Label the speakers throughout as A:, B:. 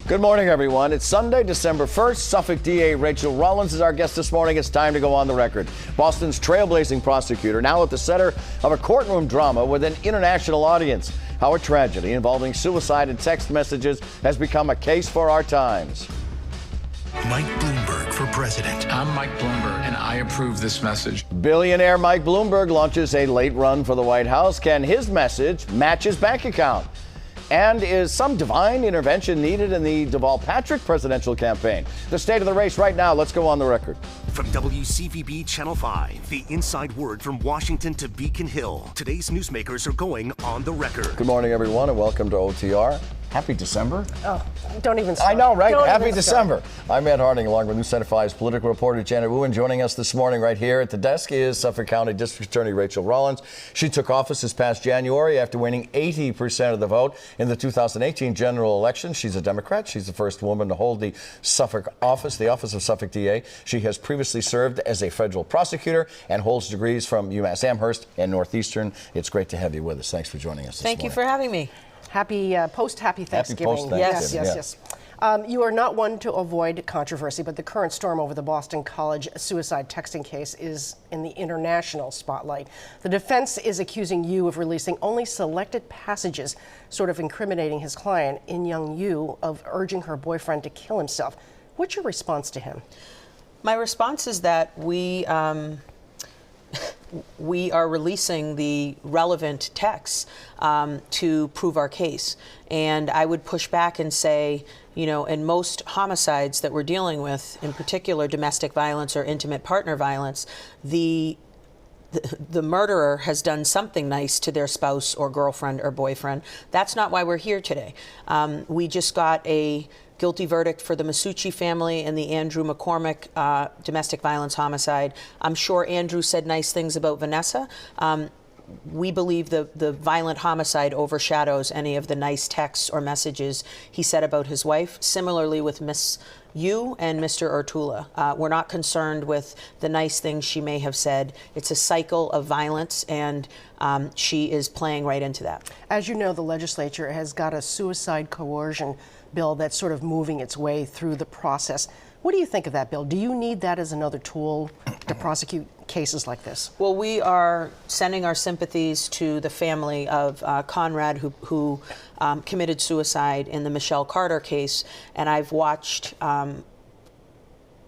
A: Good morning, everyone. It's Sunday, December 1st. Suffolk DA Rachel Rollins is our guest this morning. It's time to go on the record. Boston's trailblazing prosecutor, now at the center of a courtroom drama with an international audience. How a tragedy involving suicide and text messages has become a case for our times.
B: Mike Bloomberg for president.
C: I'm Mike Bloomberg, and I approve this message.
A: Billionaire Mike Bloomberg launches a late run for the White House. Can his message match his bank account? And is some divine intervention needed in the Deval Patrick presidential campaign? The state of the race right now. Let's go on the record.
D: From WCVB Channel 5, the inside word from Washington to Beacon Hill. Today's newsmakers are going on the record.
A: Good morning, everyone, and welcome to OTR. Happy December.
E: Oh, don't even start.
A: I know, right?
E: Don't
A: Happy December. I'm Ed Harding, along with News Center 5's political reporter Janet Wu, and joining us this morning right here at the desk is Suffolk County District Attorney Rachel Rollins. She took office this past January after winning 80% of the vote in the 2018 general election. She's a Democrat. She's the first woman to hold the Suffolk office, the office of Suffolk DA. She has previously served as a federal prosecutor and holds degrees from UMass Amherst and Northeastern. It's great to have you with us. Thanks for joining us this morning.
F: Thank you for having me.
E: Happy post-Thanksgiving.
A: Post-Thanksgiving.
E: Yes. You are not one to avoid controversy, but the current storm over the Boston College suicide texting case is in the international spotlight. The defense is accusing Yu of releasing only selected passages, sort of incriminating his client, In Young Yu, of urging her boyfriend to kill himself. What's your response to him?
F: My response is that we are releasing the relevant texts to prove our case. And I would push back and say, you know, in most homicides that we're dealing with, in particular domestic violence or intimate partner violence, the murderer has done something nice to their spouse or girlfriend or boyfriend. That's not why we're here today. We just got a guilty verdict for the Masucci family and the Andrew McCormick domestic violence homicide. I'm sure Andrew said nice things about Vanessa. We believe the violent homicide overshadows any of the nice texts or messages he said about his wife. Similarly with Miss Yu and Mr. Ortula. We're not concerned with the nice things she may have said. It's a cycle of violence, and she is playing right into that. As
E: you know, the legislature has got a suicide coercion bill that's sort of moving its way through the process. What do you think of that bill? Do you need that as another tool to prosecute cases like this?
F: Well, we are sending our sympathies to the family of Conrad, who committed suicide in the Michelle Carter case, and I've watched.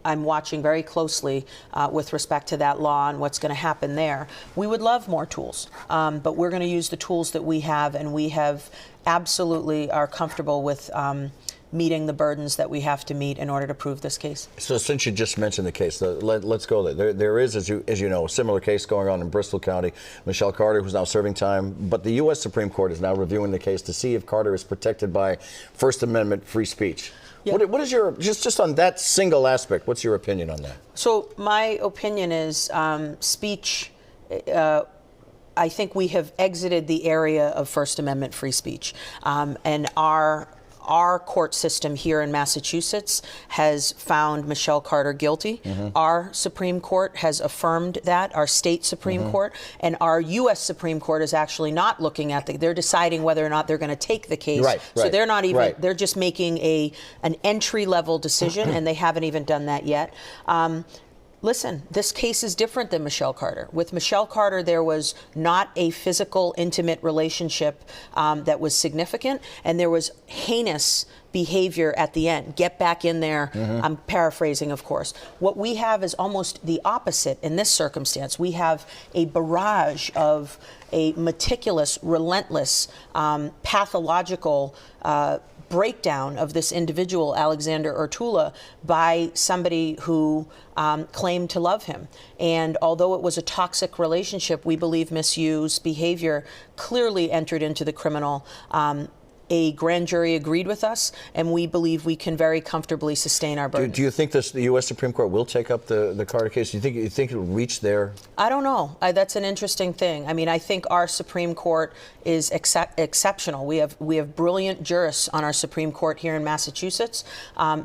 F: I'm watching very closely with respect to that law and what's going to happen there. We would love more tools, but we're going to use the tools that we have, and we have absolutely are comfortable with meeting the burdens that we have to meet in order to prove this case.
A: So since you just mentioned the case, let's go there. There is, as you know, a similar case going on in Bristol County. Michelle Carter, who's now serving time, but the U.S. Supreme Court is now reviewing the case to see if Carter is protected by First Amendment free speach. Yeah. What is your, just on that single aspect, what's your opinion on that? So
F: my opinion is speech, I think we have exited the area of First Amendment free speech, and our court system here in Massachusetts has found Michelle Carter guilty. Mm-hmm. Our Supreme Court has affirmed that, our state Supreme Court, and our U.S. Supreme Court is actually not looking at they're deciding whether or not they're going to take the case. So they're not even, they're just making an entry-level decision, and they haven't even done that yet. Listen, this case is different than Michelle Carter. With Michelle Carter, there was not a physical, intimate relationship that was significant, and there was heinous behavior at the end. Get back in there. I'm paraphrasing, of course. What we have is almost the opposite in this circumstance. We have a barrage of a meticulous, relentless, pathological breakdown of this individual, Alexander Ortula, by somebody who claimed to love him. And although it was a toxic relationship, we believe Miss Yu's behavior clearly entered into the criminal. A grand jury agreed with us, and we believe we can very comfortably sustain our burden. Do you think the U.S. Supreme Court will take up the Carter case? Do you think it will reach there? I don't know. That's an interesting thing. I mean, I think our Supreme Court is exceptional. We have brilliant jurists on our Supreme Court here in Massachusetts.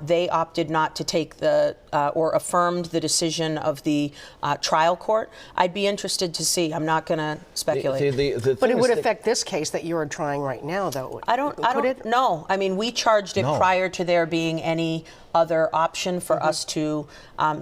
F: They opted not to take or affirmed the decision of the trial court. I'd be interested to see. I'm not going to speculate.
E: But it would affect this case that you're trying right now, though.
F: I don't
E: Could
F: know. I mean, we charged it
A: No.
F: prior to there being any other option for us to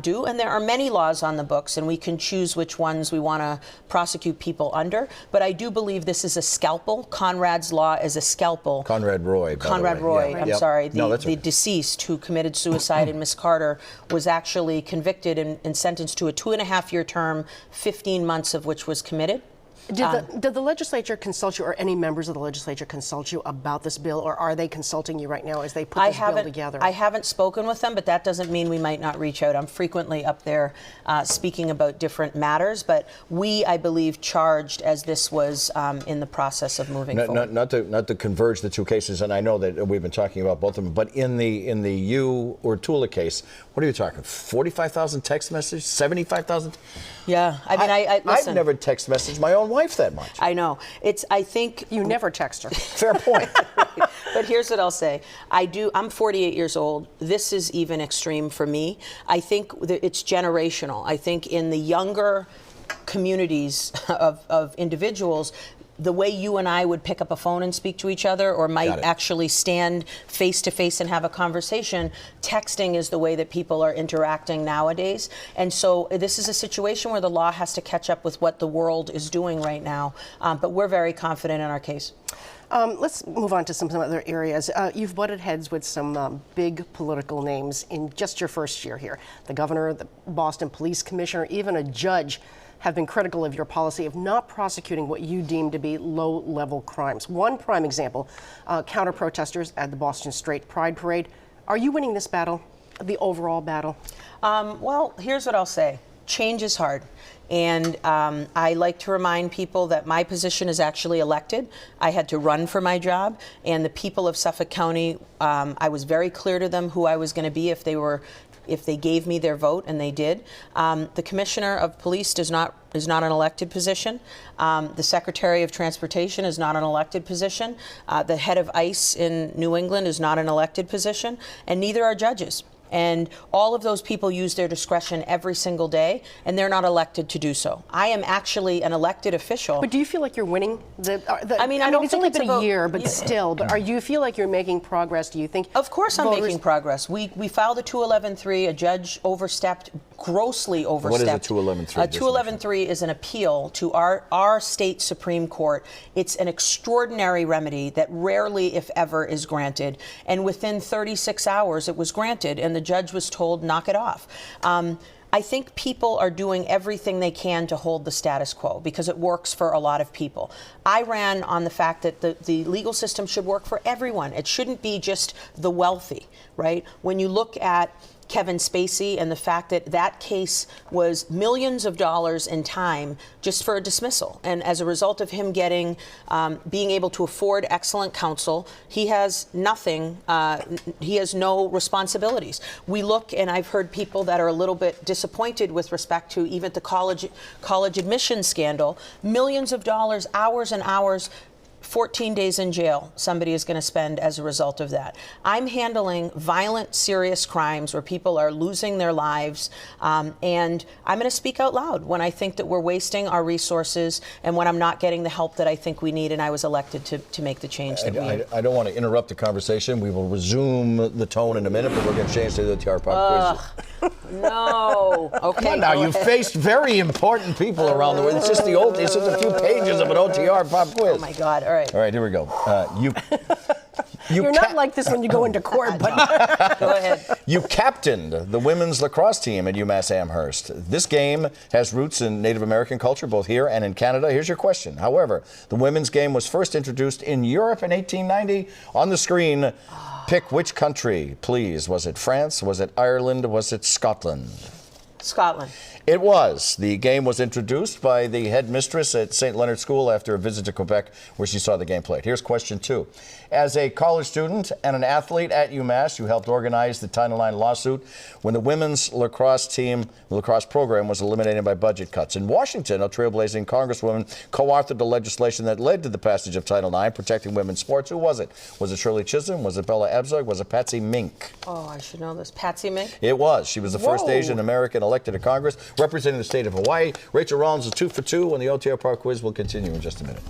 F: do. And there are many laws on the books, and we can choose which ones we want to prosecute people under. But I do believe this is a scalpel. Conrad's law is a scalpel.
A: Conrad Roy. by the
F: Conrad
A: way.
F: Roy,
A: Yeah.
F: I'm
A: Yep.
F: sorry,
A: No,
F: the
A: that's okay.
F: deceased who committed suicide in Miss Carter was actually convicted and sentenced to a 2.5-year term, 15 months of which was committed.
E: Did the legislature consult you, or any members of the legislature consult you about this bill, or are they consulting you right now as they put this bill together?
F: I haven't spoken with them, but that doesn't mean we might not reach out. I'm frequently up there speaking about different matters, but I believe, charged as this was in the process of moving forward.
A: Not to converge the two cases, and I know that we've been talking about both of them, but in the you or Tula case, what are you talking? 45,000 text messages, 75,000?
F: Yeah, I mean,
A: I've
F: listen.
A: never text messaged my own wife that much.
F: I know. I think
E: You never text her.
A: Fair point.
F: But here's what I'll say. I'm 48 years old. This is even extreme for me. I think that it's generational. I think in the younger communities of individuals, the way you and I would pick up a phone and speak to each other, or might actually stand face to face and have a conversation, texting is the way that people are interacting nowadays. And so this is a situation where the law has to catch up with what the world is doing right now. But we're very confident in our case.
E: Let's move on to some other areas. You've butted heads with some big political names in just your first year here. The governor, the Boston police commissioner, even a judge have been critical of your policy of not prosecuting what you deem to be low-level crimes. One prime example, counter-protesters at the Boston Straight Pride Parade. Are you winning this battle, the overall battle?
F: Well, here's what I'll say. Change is hard. And I like to remind people that my position is actually elected. I had to run for my job, and the people of Suffolk County, I was very clear to them who I was going to be if they gave me their vote, and they did. The Commissioner of Police is not an elected position. The Secretary of Transportation is not an elected position. The head of ICE in New England is not an elected position, and neither are judges. And all of those people use their discretion every single day, and they're not elected to do so. I am actually an elected official.
E: But do you feel like you're winning?
F: I mean, I don't
E: it's
F: think
E: only
F: it's
E: been
F: about-
E: a year, but still. But do you feel like you're making progress? Do you think?
F: Of course I'm making progress. We filed a 211-3. A judge grossly overstepped.
A: What is a 211-3?
F: 211-3 is an appeal to our state Supreme Court. It's an extraordinary remedy that rarely, if ever, is granted. And within 36 hours, it was granted, and the judge was told, knock it off. I think people are doing everything they can to hold the status quo because it works for a lot of people. I ran on the fact that the legal system should work for everyone. It shouldn't be just the wealthy, right? When you look at Kevin Spacey and the fact that that case was millions of dollars in time just for a dismissal. And as a result of him being able to afford excellent counsel, he has nothing, he has no responsibilities. We look, and I've heard people that are a little bit disappointed with respect to even the college admission scandal, millions of dollars, hours and hours, 14 days in jail somebody is going to spend as a result of that. I'm handling violent, serious crimes where people are losing their lives, and I'm going to speak out loud when I think that we're wasting our resources and when I'm not getting the help that I think we need, and I was elected to make the change that we need.
A: I don't want to interrupt the conversation. We will resume the tone in a minute, but we're going to change to the OTR Pop quiz.
F: No. Okay.
A: Come on now,
F: go
A: you've
F: ahead.
A: faced very important people around the world. It's just it's just a few pages of an OTR Pop quiz.
F: Oh my God. All right.
A: All right, here we go.
E: You're not like this when you go into court, but
F: Go ahead.
A: You captained the women's lacrosse team at UMass Amherst. This game has roots in Native American culture, both here and in Canada. Here's your question. However, the women's game was first introduced in Europe in 1890. On the screen, pick which country, please. Was it France? Was it Ireland? Was it Scotland?
F: Scotland.
A: It was. The game was introduced by the headmistress at St. Leonard School after a visit to Quebec where she saw the game played. Here's question 2. As a college student and an athlete at UMass, you helped organize the Title IX lawsuit when the women's lacrosse program was eliminated by budget cuts. In Washington, a trailblazing congresswoman co-authored the legislation that led to the passage of Title IX, protecting women's sports. Who was it? Was it Shirley Chisholm? Was it Bella Abzug? Was it Patsy Mink?
F: Oh, I should know this. Patsy Mink?
A: It was. She was the first
E: Whoa.
A: Asian American elected to Congress representing the state of Hawaii. Rachel Rollins is 2 for 2 on the OTR Park quiz. We'll continue in just a minute.